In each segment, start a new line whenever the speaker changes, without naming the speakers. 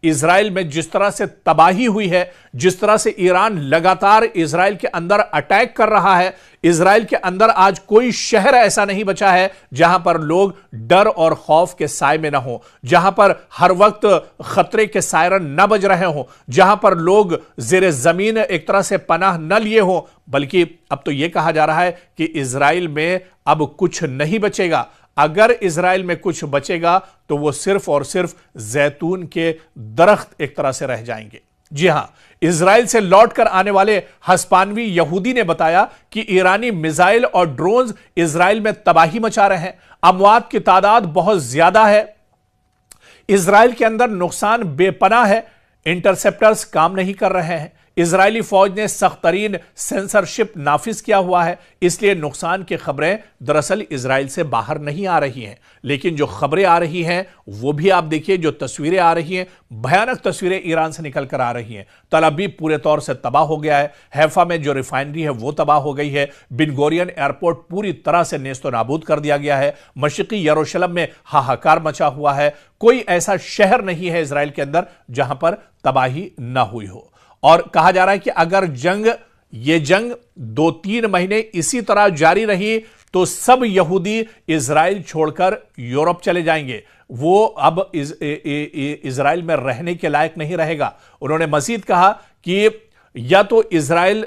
Israel में जिस तरह से तबाही हुई है, जिस तरह से ईरान लगातार इजराइल के अंदर अटैक कर रहा है, इजराइल के अंदर आज कोई शहर ऐसा नहीं बचा है जहां पर लोग डर और खौफ के साए में ना हो, जहां पर हर वक्त खतरे के सायरन न बज रहे हो, जहां पर लोग जेर जमीन एक तरह से पनाह न लिए हो, बल्कि अब तो यह कहा जा रहा है कि इजराइल में अब कुछ नहीं बचेगा। अगर इजराइल में कुछ बचेगा तो वो सिर्फ और सिर्फ जैतून के दरख्त एक तरह से रह जाएंगे। जी हां, इजराइल से लौटकर आने वाले हस्पानवी यहूदी ने बताया कि ईरानी मिसाइल और ड्रोन्स इजराइल में तबाही मचा रहे हैं, अमवात की तादाद बहुत ज्यादा है, इजराइल के अंदर नुकसान बेपनाह है, इंटरसेप्टर्स काम नहीं कर रहे हैं, इजरायली फौज ने सख्त तरीन सेंसरशिप नाफिज किया हुआ है, इसलिए नुकसान की खबरें दरअसल इजराइल से बाहर नहीं आ रही हैं। लेकिन जो खबरें आ रही हैं वो भी आप देखिए, जो तस्वीरें आ रही हैं, भयानक तस्वीरें ईरान से निकल कर आ रही हैं। तल अवीव पूरे तौर से तबाह हो गया है, हैफा में जो रिफाइनरी है वो तबाह हो गई है, बिन गोरियन एयरपोर्ट पूरी तरह से नेस्तो नाबूद कर दिया गया है, मशरिकी यरूशलेम में हाहाकार मचा हुआ है, कोई ऐसा शहर नहीं है इजराइल के अंदर जहां पर तबाही ना हुई हो। और कहा जा रहा है कि अगर ये जंग 2-3 महीने इसी तरह जारी रही तो सब यहूदी इजराइल छोड़कर यूरोप चले जाएंगे, वो अब इजराइल में रहने के लायक नहीं रहेगा। उन्होंने मजीद कहा कि या तो इजराइल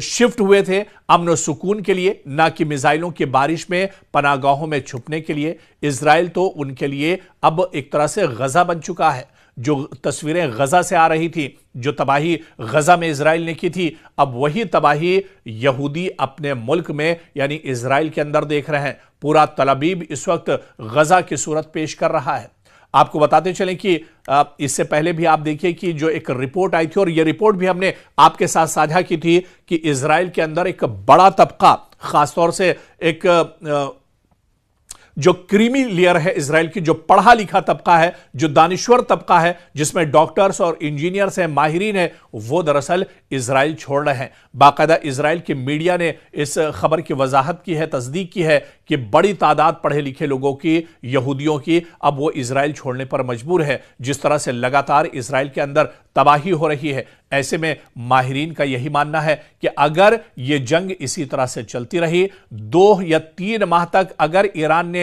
शिफ्ट हुए थे अमन सुकून के लिए, ना कि मिसाइलों की बारिश में पनाहगाहों में छुपने के लिए। इजराइल तो उनके लिए अब एक तरह से गजा बन चुका है। जो तस्वीरें गजा से आ रही थी, जो तबाही गजा में इजराइल ने की थी, अब वही तबाही यहूदी अपने मुल्क में यानी इजराइल के अंदर देख रहे हैं। पूरा तल अवीव इस वक्त गजा की सूरत पेश कर रहा है। आपको बताते चलें कि इससे पहले भी आप देखिए कि जो एक रिपोर्ट आई थी, और यह रिपोर्ट भी हमने आपके साथ साझा की थी, कि इजराइल के अंदर एक बड़ा तबका, खासतौर से एक जो क्रीमी लेयर है इजराइल की, जो पढ़ा लिखा तबका है, जो दानिश्वर तबका है, जिसमें डॉक्टर्स और इंजीनियर्स हैं, माहिरीन हैं, वो दरअसल इजराइल छोड़ रहे हैं। बाकायदा इजराइल की मीडिया ने इस खबर की वजाहत की है, तस्दीक की है कि बड़ी तादाद पढ़े लिखे लोगों की, यहूदियों की, अब वो इजराइल छोड़ने पर मजबूर है। जिस तरह से लगातार इजराइल के अंदर तबाही हो रही है, ऐसे में माहिरीन का यही मानना है कि अगर ये जंग इसी तरह से चलती रही, 2 या 3 माह तक अगर ईरान ने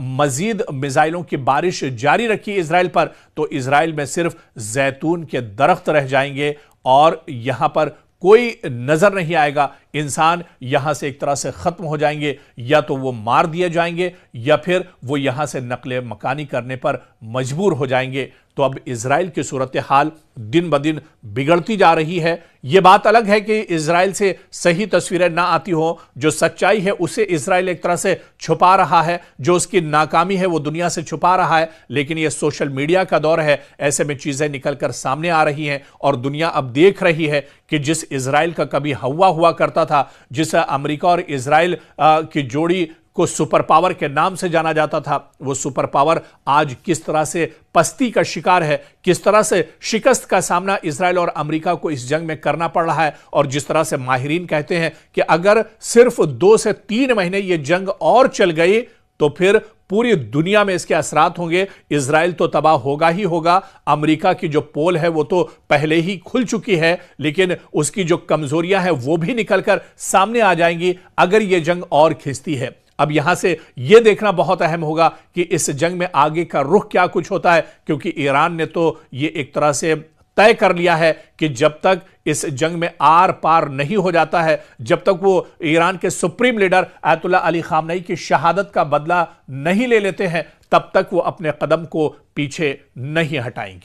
मजीद मिसाइलों की बारिश जारी रखी इजराइल पर, तो इजराइल में सिर्फ जैतून के दरख्त रह जाएंगे और यहां पर कोई नजर नहीं आएगा। इंसान यहां से एक तरह से खत्म हो जाएंगे, या तो वो मार दिए जाएंगे या फिर वो यहां से नकले मकानी करने पर मजबूर हो जाएंगे। तो अब इजराइल की सूरत हाल दिन ब दिन बिगड़ती जा रही है। यह बात अलग है कि इजराइल से सही तस्वीरें ना आती हो, जो सच्चाई है उसे इजराइल एक तरह से छुपा रहा है, जो उसकी नाकामी है वो दुनिया से छुपा रहा है। लेकिन यह सोशल मीडिया का दौर है, ऐसे में चीजें निकलकर सामने आ रही हैं और दुनिया अब देख रही है कि जिस इजराइल का कभी हवा हुआ करता था, जिस अमेरिका और इजराइल की जोड़ी को सुपर पावर के नाम से जाना जाता था, वो सुपर पावर आज किस तरह से पस्ती का शिकार है, किस तरह से शिकस्त का सामना इजराइल और अमेरिका को इस जंग में करना पड़ रहा है। और जिस तरह से माहिरीन कहते हैं कि अगर सिर्फ 2 से 3 महीने ये जंग और चल गई तो फिर पूरी दुनिया में इसके असरात होंगे। इजराइल तो तबाह होगा ही होगा, अमेरिका की जो पोल है वो तो पहले ही खुल चुकी है, लेकिन उसकी जो कमजोरियां हैं वो भी निकलकर सामने आ जाएंगी अगर ये जंग और खिंचती है। अब यहां से यह देखना बहुत अहम होगा कि इस जंग में आगे का रुख क्या कुछ होता है, क्योंकि ईरान ने तो यह एक तरह से तय कर लिया है कि जब तक इस जंग में आर पार नहीं हो जाता है, जब तक वो ईरान के supreme leader ayatollah Ali Khamenei की शहादत का बदला नहीं ले लेते हैं, तब तक वो अपने कदम को पीछे नहीं हटाएंगे।